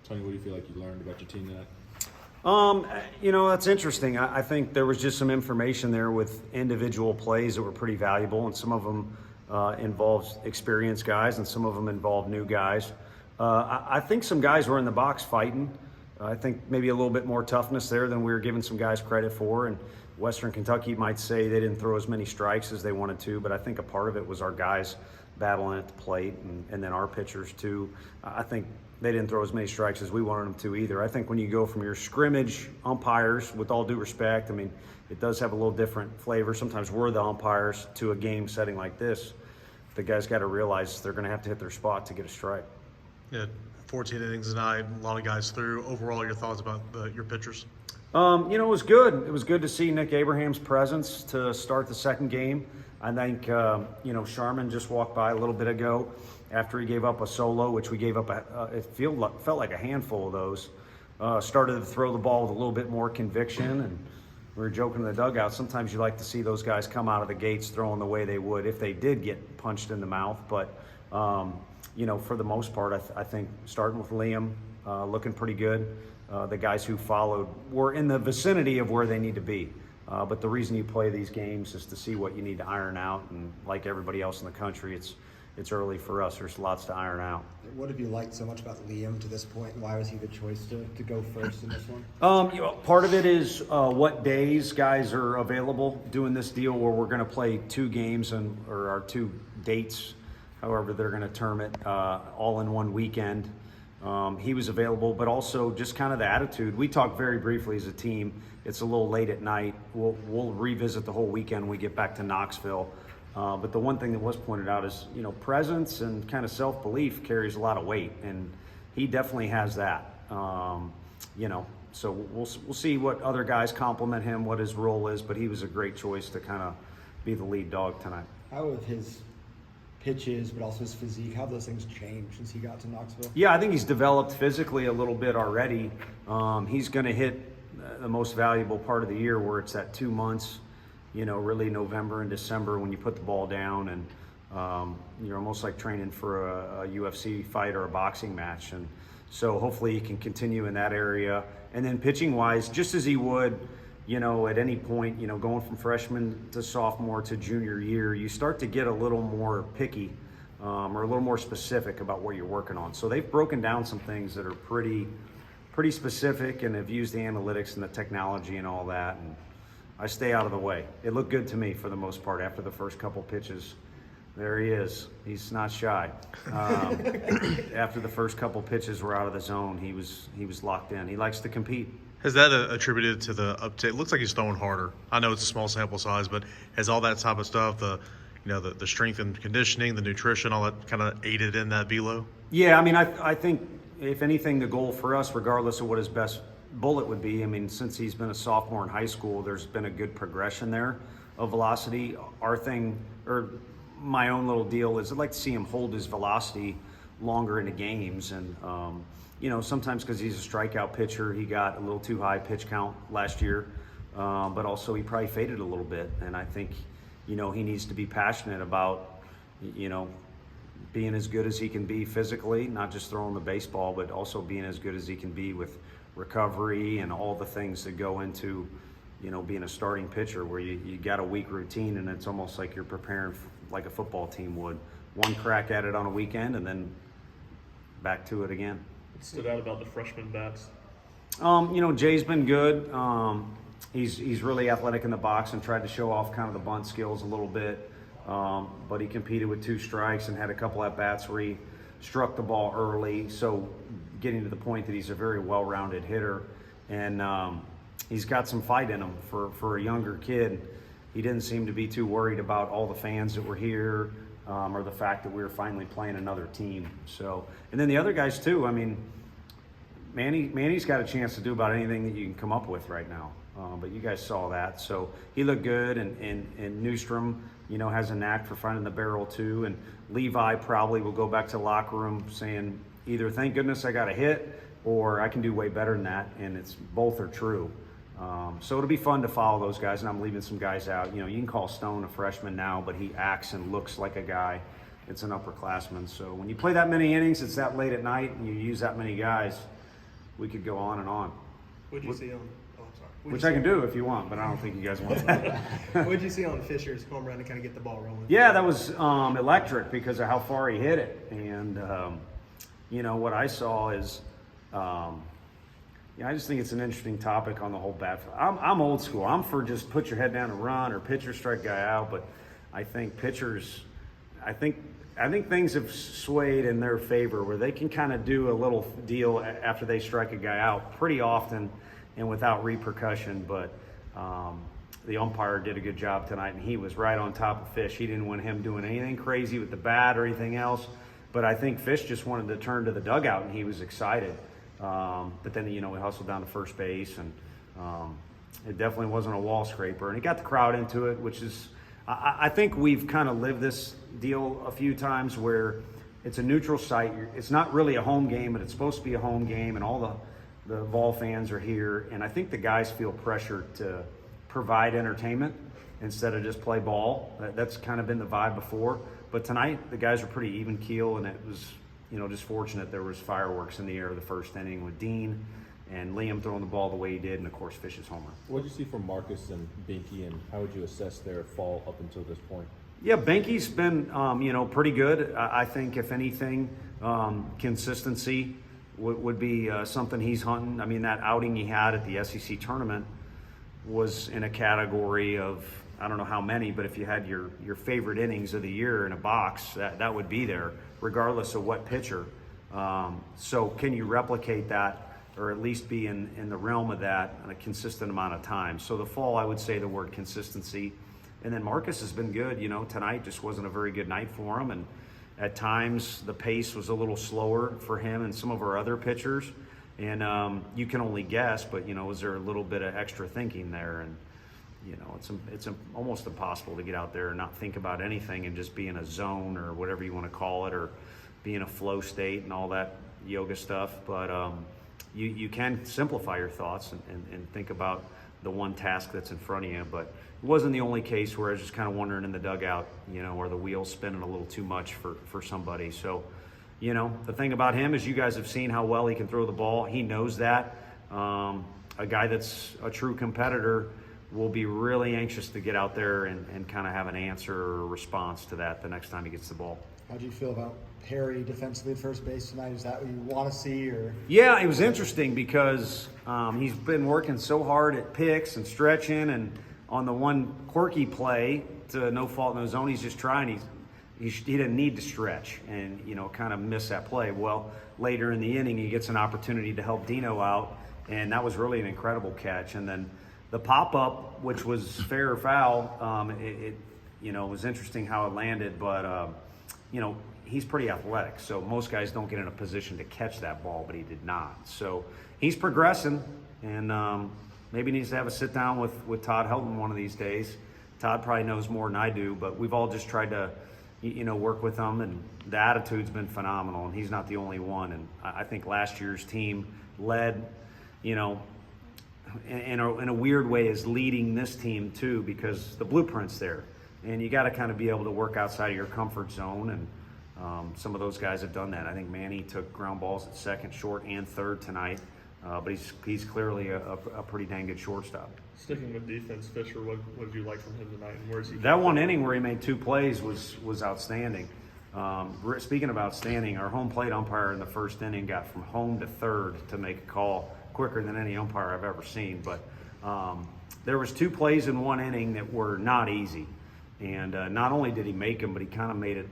Tony, what do you feel like you learned about your team tonight? That's interesting. I think there was just some information there with individual plays that were pretty valuable, and some of them involved experienced guys, and some of them involved new guys. I think some guys were in the box fighting. I think maybe a little bit more toughness there than we were giving some guys credit for. And Western Kentucky might say they didn't throw as many strikes as they wanted to, but I think a part of it was our guys battling at the plate, and then our pitchers too. I think they didn't throw as many strikes as we wanted them to either. I think when you go from your scrimmage umpires, with all due respect, I mean, it does have a little different flavor. Sometimes we're the umpires to a game setting like this. The guys got to realize they're going to have to hit their spot to get a strike. Yeah, 14 innings tonight, a lot of guys through. Overall, your thoughts about your pitchers? It was good. It was good to see Nick Abraham's presence to start the second game. I think, Sharman just walked by a little bit ago after he gave up a solo, which we gave up, it felt like a handful of those. Started to throw the ball with a little bit more conviction, and we were joking in the dugout. Sometimes you like to see those guys come out of the gates throwing the way they would if they did get punched in the mouth. But, for the most part, I think starting with Liam, looking pretty good. The guys who followed were in the vicinity of where they need to be. But the reason you play these games is to see what you need to iron out. And like everybody else in the country, it's early for us. There's lots to iron out. What have you liked so much about Liam to this point? Why was he the choice to go first in this one? Part of it is what days guys are available doing this deal where we're going to play two games or our two dates, however they're going to term it, all in one weekend. He was available, but also just kind of the attitude. We talked very briefly as a team. It's a little late at night. We'll revisit the whole weekend when we get back to Knoxville. But the one thing that was pointed out is, presence and kind of self-belief carries a lot of weight, and he definitely has that. So we'll see what other guys compliment him, what his role is, but he was a great choice to kind of be the lead dog tonight. How have his pitches, but also his physique, how have those things changed since he got to Knoxville? Yeah, I think he's developed physically a little bit already. He's going to hit the most valuable part of the year where it's that 2 months, really November and December when you put the ball down, and you're almost like training for a UFC fight or a boxing match. And so hopefully he can continue in that area. And then pitching wise, just as he would, at any point, going from freshman to sophomore to junior year, you start to get a little more picky or a little more specific about what you're working on. So they've broken down some things that are pretty specific and have used the analytics and the technology and all that. And I stay out of the way. It looked good to me for the most part after the first couple pitches. There he is. He's not shy. After the first couple pitches were out of the zone, he was locked in. He likes to compete. Has that attributed to the uptake? It looks like he's throwing harder. I know it's a small sample size, but has all that type of stuff, the strength and conditioning, the nutrition, all that kind of aided in that velo? Yeah, I think if anything, the goal for us, regardless of what his best bullet would be, since he's been a sophomore in high school, there's been a good progression there of velocity. Our thing, or my own little deal, is I'd like to see him hold his velocity longer into games. And, sometimes because he's a strikeout pitcher, he got a little too high pitch count last year, but also he probably faded a little bit. And I think, he needs to be passionate about, being as good as he can be physically, not just throwing the baseball, but also being as good as he can be with recovery and all the things that go into, being a starting pitcher, where you got a week routine and it's almost like you're preparing like a football team would. One crack at it on a weekend and then back to it again. What stood out about the freshman bats? Jay's been good. He's really athletic in the box and tried to show off kind of the bunt skills a little bit. But he competed with 2 strikes and had a couple at bats where he struck the ball early. So getting to the point that he's a very well-rounded hitter, and he's got some fight in him for a younger kid. He didn't seem to be too worried about all the fans that were here or the fact that we were finally playing another team. So, and then the other guys too. Manny's got a chance to do about anything that you can come up with right now. But you guys saw that. So he looked good, and Newstrom, has a knack for finding the barrel too. And Levi probably will go back to the locker room saying either thank goodness I got a hit or I can do way better than that. And it's both are true. So it'll be fun to follow those guys, and I'm leaving some guys out. You can call Stone a freshman now, but he acts and looks like a guy. It's an upperclassman. So when you play that many innings, it's that late at night, and you use that many guys, we could go on and on. What'd you see on? Oh, I'm sorry. Which I can do if you want, but I don't think you guys want to. What'd you see on Fisher's home run to kind of get the ball rolling? Yeah, that was electric because of how far he hit it. And, you know, what I saw is, I just think it's an interesting topic on the whole bat. I'm old school. I'm for just put your head down and run or pitcher strike guy out. But I think pitchers, I think things have swayed in their favor where they can kind of do a little deal after they strike a guy out pretty often and without repercussion. But the umpire did a good job tonight, and he was right on top of Fish. He didn't want him doing anything crazy with the bat or anything else. But I think Fish just wanted to turn to the dugout, and he was excited. But then, you know, we hustled down to first base, and it definitely wasn't a wall scraper. And it got the crowd into it, which is, I think we've kind of lived this deal a few times where it's a neutral site. It's not really a home game, but it's supposed to be a home game, and all the Vol fans are here. And I think the guys feel pressure to provide entertainment instead of just play ball. That's kind of been the vibe before. But tonight, the guys were pretty even keel, and it was, you know, just fortunate there was fireworks in the air of the first inning with Dean and Liam throwing the ball the way he did, and of course Fish's homer. What did you see from Marcus and Binky, and how would you assess their fall up until this point? Yeah, Benke's been, you know, pretty good. I think if anything, consistency would be something he's hunting. I mean, that outing he had at the SEC tournament was in a category of, I don't know how many, but if you had your favorite innings of the year in a box, that would be there, regardless of what pitcher. So can you replicate that, or at least be in the realm of that in a consistent amount of time? So the fall, I would say the word consistency. And then Marcus has been good. You know, tonight just wasn't a very good night for him. And at times the pace was a little slower for him and some of our other pitchers. And you can only guess, but, you know, is there a little bit of extra thinking there? And, you know, it's almost impossible to get out there and not think about anything and just be in a zone or whatever you want to call it, or be in a flow state and all that yoga stuff. But you can simplify your thoughts and think about the one task that's in front of you. But it wasn't the only case where I was just kind of wondering in the dugout, you know, are the wheels spinning a little too much for somebody. So, you know, the thing about him is you guys have seen how well he can throw the ball. He knows that. A guy that's a true competitor will be really anxious to get out there and kind of have an answer or response to that the next time he gets the ball. How do you feel about Perry defensively at first base tonight? Is that what you want to see? Or Yeah, it was interesting because he's been working so hard at picks and stretching, and on the one quirky play to no fault in the zone, he's just trying. He didn't need to stretch and, you know, kind of miss that play. Well, later in the inning, he gets an opportunity to help Dino out, and that was really an incredible catch. And then the pop-up, which was fair or foul, it you know, was interesting how it landed, but, you know, he's pretty athletic, so most guys don't get in a position to catch that ball, but he did not. So he's progressing, and maybe needs to have a sit-down with Todd Helton one of these days. Todd probably knows more than I do, but we've all just tried to, you know, work with him, and the attitude's been phenomenal, and he's not the only one. And I think last year's team led, you know, in a weird way is leading this team too, because the blueprint's there, and you got to kind of be able to work outside of your comfort zone. And some of those guys have done that. I think Manny took ground balls at second, short, and third tonight, but he's clearly a pretty dang good shortstop. Sticking with defense, Fisher, what did you like from him tonight, and where's he? That one inning where he made 2 plays was outstanding. Speaking of outstanding, our home plate umpire in the first inning got from home to third to make a call quicker than any umpire I've ever seen. But there was 2 plays in one inning that were not easy, and not only did he make them, but he kind of made it,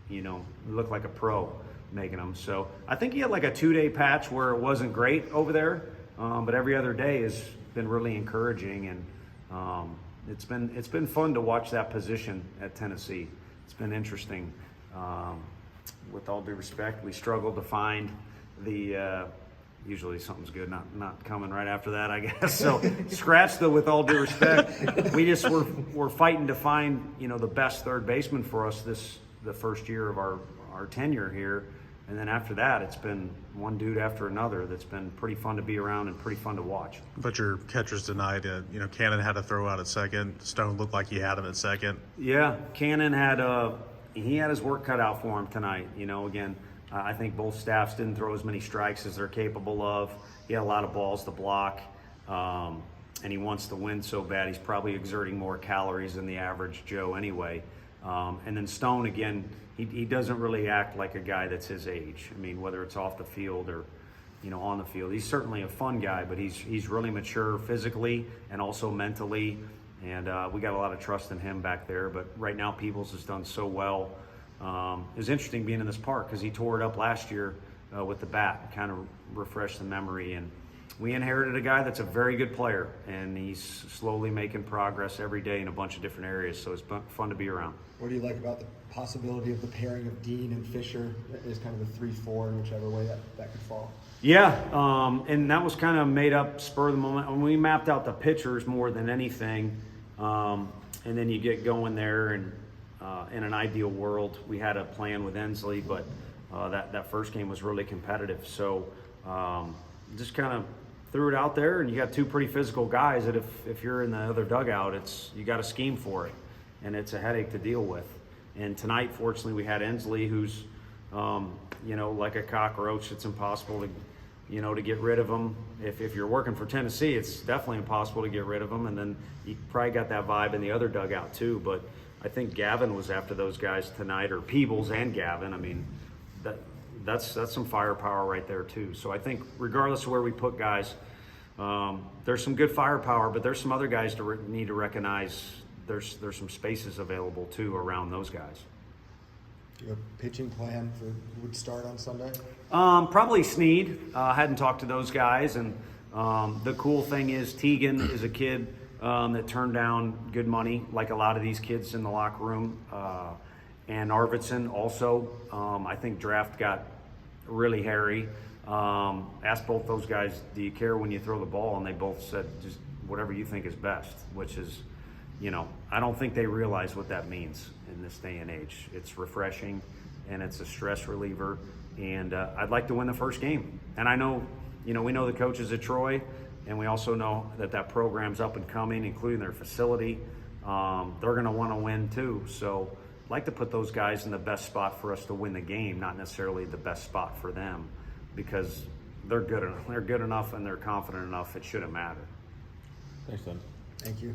you know, look like a pro making them. So I think he had like a 2-day patch where it wasn't great over there, but every other day has been really encouraging, and it's been fun to watch that position at Tennessee. It's been interesting. With all due respect, we struggled to find the usually something's good, not coming right after that, I guess. So scratch the with all due respect. We just we're fighting to find, you know, the best third baseman for us the first year of our tenure here. And then after that, it's been one dude after another that's been pretty fun to be around and pretty fun to watch. But your catchers tonight, you know, Cannon had to throw out at second. Stone looked like he had him at second. Yeah, Cannon had he had his work cut out for him tonight. You know, again, I think both staffs didn't throw as many strikes as they're capable of. He had a lot of balls to block, and he wants to win so bad. He's probably exerting more calories than the average Joe anyway. And then Stone, again, he doesn't really act like a guy that's his age. I mean, whether it's off the field or, you know, on the field. He's certainly a fun guy, but he's really mature physically and also mentally. And we got a lot of trust in him back there. But right now, Peebles has done so well. It was interesting being in this park because he tore it up last year with the bat, kind of refreshed the memory. And we inherited a guy that's a very good player, and he's slowly making progress every day in a bunch of different areas. So it's fun to be around. What do you like about the possibility of the pairing of Dean and Fisher as kind of a 3-4 in whichever way that could fall? Yeah, and that was kind of made up spur of the moment. When we mapped out the pitchers more than anything, and then you get going there, and in an ideal world, we had a plan with Ensley, but that first game was really competitive. So just kind of threw it out there, and you got two pretty physical guys that if you're in the other dugout, you got to scheme for it, and it's a headache to deal with. And tonight, fortunately, we had Ensley, who's you know, like a cockroach. It's impossible to get rid of him. If you're working for Tennessee, it's definitely impossible to get rid of him. And then you probably got that vibe in the other dugout too. But I think Gavin was after those guys tonight, or Peebles and Gavin. I mean, that's some firepower right there too. So I think regardless of where we put guys, there's some good firepower, but there's some other guys need to recognize there's some spaces available too around those guys. Do you have a pitching plan for who would start on Sunday? Probably Snead. I hadn't talked to those guys, and the cool thing is Teagan is a kid that turned down good money, like a lot of these kids in the locker room. And Arvidsson also, I think draft got really hairy. Asked both those guys, do you care when you throw the ball? And they both said, just whatever you think is best, which is, you know, I don't think they realize what that means in this day and age. It's refreshing, and it's a stress reliever, and I'd like to win the first game. And I know, you know, we know the coaches at Troy, and we also know that program's up and coming, including their facility. They're going to want to win too. So I'd like to put those guys in the best spot for us to win the game, not necessarily the best spot for them, because they're good enough and they're confident enough. It shouldn't matter. Thanks, Don. Thank you.